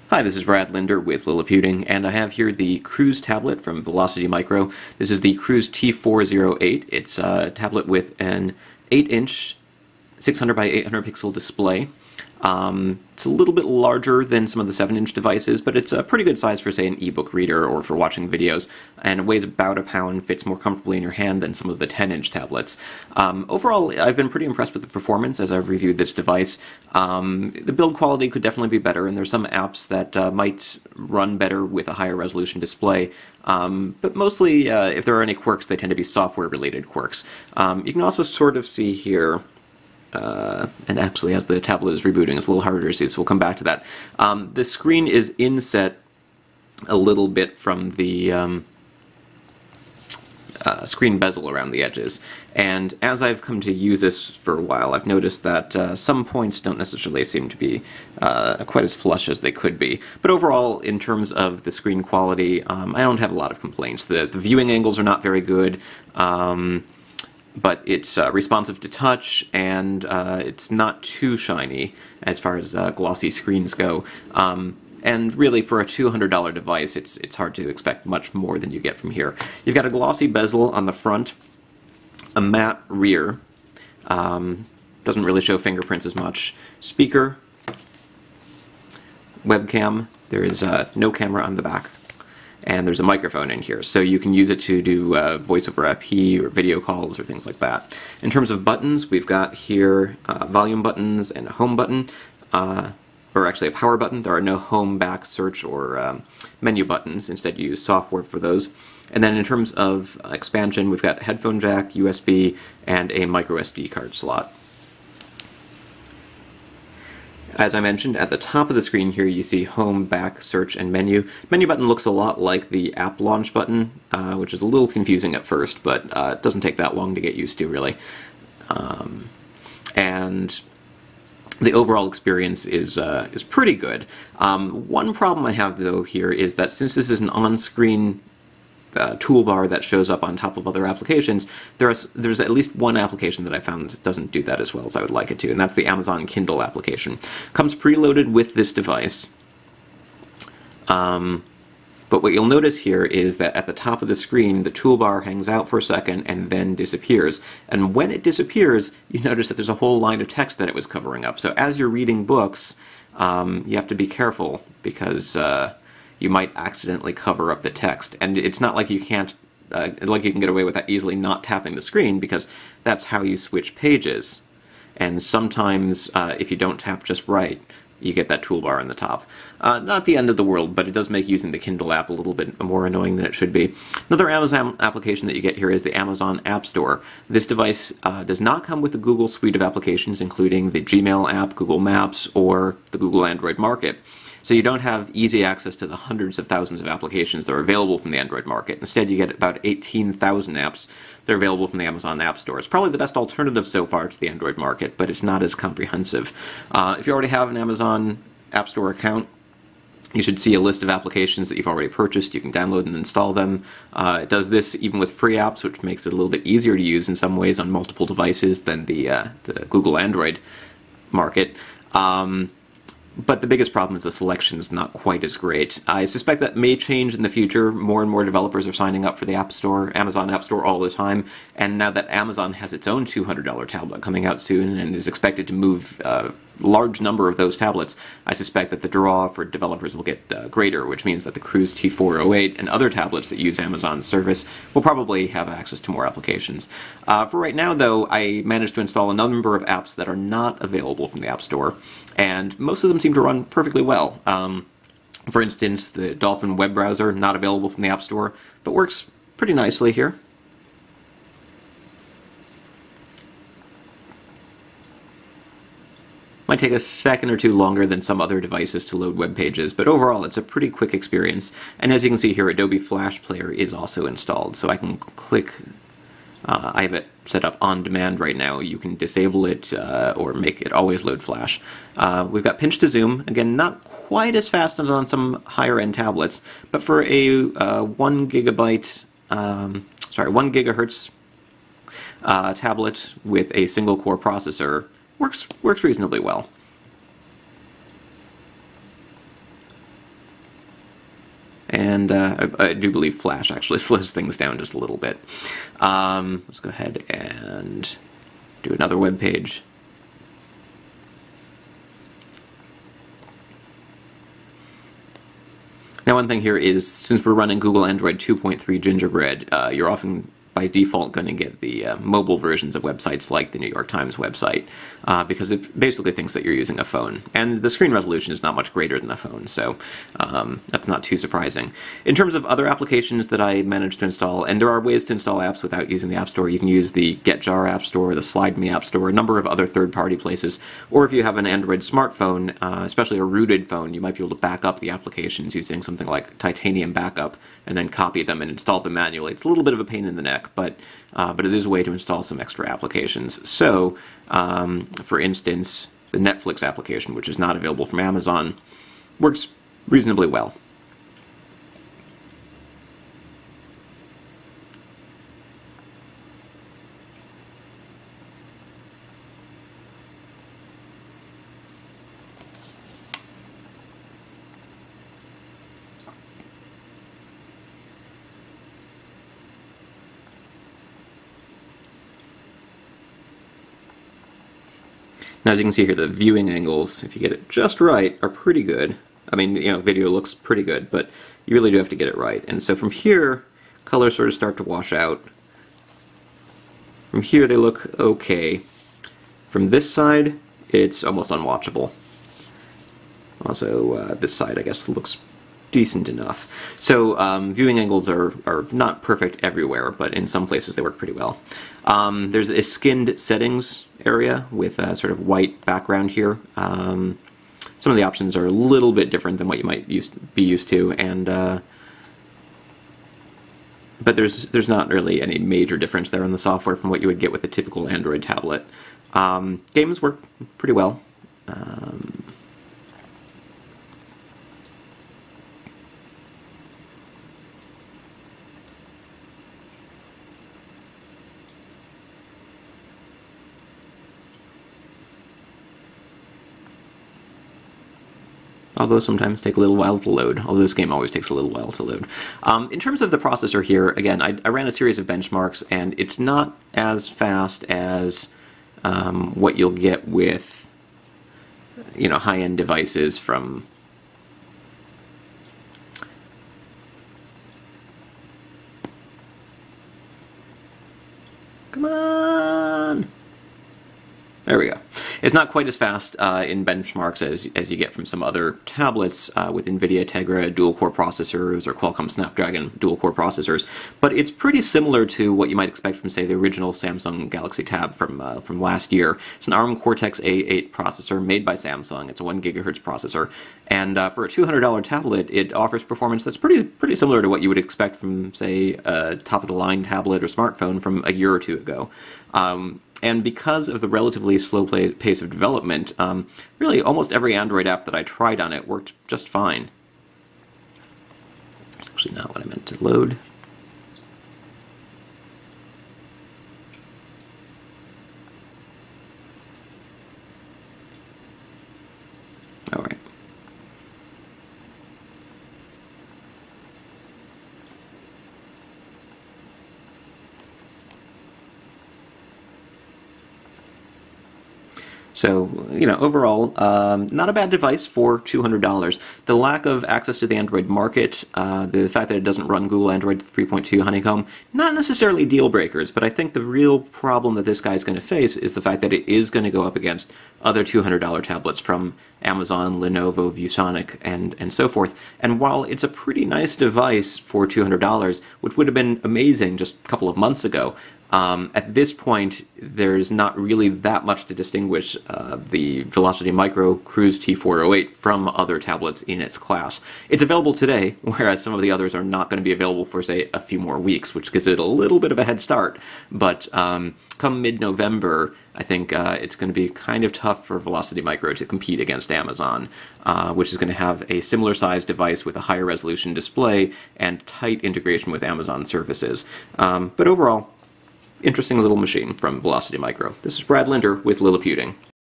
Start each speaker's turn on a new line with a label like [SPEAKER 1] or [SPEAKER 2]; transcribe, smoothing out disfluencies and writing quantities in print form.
[SPEAKER 1] Hi, this is Brad Linder with Liliputing, and I have here the Cruz tablet from Velocity Micro. This is the Cruz T408. It's a tablet with an 8-inch 600 by 800 pixel display. It's a little bit larger than some of the 7-inch devices, but it's a pretty good size for, say, an ebook reader or for watching videos, and it weighs about a pound, fits more comfortably in your hand than some of the 10-inch tablets. Overall, I've been pretty impressed with the performance as I've reviewed this device. The build quality could definitely be better, and there's some apps that might run better with a higher resolution display. But mostly, if there are any quirks, they tend to be software-related quirks. You can also sort of see here, and actually as the tablet is rebooting it's a little harder to see, so we'll come back to that. The screen is inset a little bit from the screen bezel around the edges, and as I've come to use this for a while, I've noticed that some points don't necessarily seem to be quite as flush as they could be. But overall, in terms of the screen quality, I don't have a lot of complaints. The viewing angles are not very good, but it's responsive to touch, and it's not too shiny as far as glossy screens go. And really, for a $200 device, it's hard to expect much more than you get from here. You've got a glossy bezel on the front, a matte rear, doesn't really show fingerprints as much, speaker, webcam, there is no camera on the back, and there's a microphone in here, so you can use it to do voice over IP or video calls or things like that. In terms of buttons, we've got here volume buttons and a home button, or actually a power button. There are no home, back, search, or menu buttons. Instead, you use software for those. And then in terms of expansion, we've got headphone jack, USB, and a micro SD card slot. As I mentioned, at the top of the screen here you see home, back, search, and menu. Menu button looks a lot like the app launch button, which is a little confusing at first, but it doesn't take that long to get used to, really. And the overall experience is pretty good. One problem I have, though, here is that since this is an on-screen toolbar that shows up on top of other applications, there's at least one application that I found doesn't do that as well as I would like it to, and that's the Amazon Kindle application. Comes preloaded with this device, but what you'll notice here is that at the top of the screen the toolbar hangs out for a second and then disappears, and when it disappears you notice that there's a whole line of text that it was covering up. So as you're reading books, you have to be careful, because you might accidentally cover up the text, and it's not like you can't, like you can get away with that easily not tapping the screen, because that's how you switch pages. And sometimes, if you don't tap just right, you get that toolbar on the top. Not the end of the world, but it does make using the Kindle app a little bit more annoying than it should be. Another Amazon application that you get here is the Amazon App Store. This device does not come with the Google suite of applications, including the Gmail app, Google Maps, or the Google Android market. So you don't have easy access to the hundreds of thousands of applications that are available from the Android market. Instead, you get about 18,000 apps that are available from the Amazon App Store. It's probably the best alternative so far to the Android market, but it's not as comprehensive. If you already have an Amazon App Store account, you should see a list of applications that you've already purchased. You can download and install them. It does this even with free apps, which makes it a little bit easier to use in some ways on multiple devices than the Google Android market. But the biggest problem is the selection is not quite as great. I suspect that may change in the future. More and more developers are signing up for the App Store, Amazon App Store, all the time, and now that Amazon has its own $200 tablet coming out soon and is expected to move a large number of those tablets, I suspect that the draw for developers will get greater, which means that the Cruz T408 and other tablets that use Amazon's service will probably have access to more applications. For right now, though, I managed to install a number of apps that are not available from the App Store, and most of them seem to run perfectly well. For instance, the Dolphin web browser, not available from the App Store, but works pretty nicely here. Might take a second or two longer than some other devices to load web pages, but overall it's a pretty quick experience. And as you can see here, Adobe Flash Player is also installed, so I can click. I have it set up on demand right now. You can disable it or make it always load Flash. We've got pinch to zoom. Again, not quite as fast as on some higher end tablets, but for a 1 gigahertz tablet with a single core processor, works reasonably well. and I do believe Flash actually slows things down just a little bit. Let's go ahead and do another web page. Now, one thing here is, since we're running Google Android 2.3 Gingerbread, you're often by default going to get the mobile versions of websites like the New York Times website, because it basically thinks that you're using a phone. And the screen resolution is not much greater than a phone, so that's not too surprising. In terms of other applications that I managed to install, and there are ways to install apps without using the App Store. You can use the GetJar App Store, the Slide Me App Store, a number of other third-party places. Or if you have an Android smartphone, especially a rooted phone, you might be able to back up the applications using something like Titanium Backup, and then copy them and install them manually. It's a little bit of a pain in the neck, but it is a way to install some extra applications. So, for instance, the Netflix application, which is not available from Amazon, works reasonably well. Now, as you can see here, the viewing angles, if you get it just right, are pretty good. I mean, video looks pretty good, but you really do have to get it right. And so from here, colors sort of start to wash out. From here, they look okay. From this side, it's almost unwatchable. Also, this side, I guess, looks decent enough. So viewing angles are not perfect everywhere, but in some places they work pretty well. There's a skinned settings area with a sort of white background here. Some of the options are a little bit different than what you might be used to, and but there's not really any major difference there in the software from what you would get with a typical Android tablet. Games work pretty well. Although sometimes take a little while to load, although this game always takes a little while to load. In terms of the processor here, again, I ran a series of benchmarks, and it's not as fast as what you'll get with high-end devices from come on! There we go. It's not quite as fast in benchmarks as you get from some other tablets with NVIDIA Tegra dual-core processors or Qualcomm Snapdragon dual-core processors, but it's pretty similar to what you might expect from, say, the original Samsung Galaxy Tab from last year. It's an ARM Cortex-A8 processor made by Samsung. It's a 1 GHz processor, and for a $200 tablet, it offers performance that's pretty similar to what you would expect from, say, a top-of-the-line tablet or smartphone from a year or two ago. And because of the relatively slow pace of development, really almost every Android app that I tried on it worked just fine. That's actually not what I meant to load. All right. So, overall, not a bad device for $200. The lack of access to the Android market, the fact that it doesn't run Google Android 3.2 Honeycomb, not necessarily deal breakers, but I think the real problem that this guy's going to face is the fact that it is going to go up against other $200 tablets from Amazon, Lenovo, ViewSonic, and so forth. And while it's a pretty nice device for $200, which would have been amazing just a couple of months ago, at this point, there's not really that much to distinguish the Velocity Micro Cruz T408 from other tablets in its class. It's available today, whereas some of the others are not going to be available for, say, a few more weeks, which gives it a little bit of a head start. But come mid-November, I think it's going to be kind of tough for Velocity Micro to compete against Amazon, which is going to have a similar-sized device with a higher resolution display and tight integration with Amazon services. But overall, interesting little machine from Velocity Micro. This is Brad Linder with Liliputing.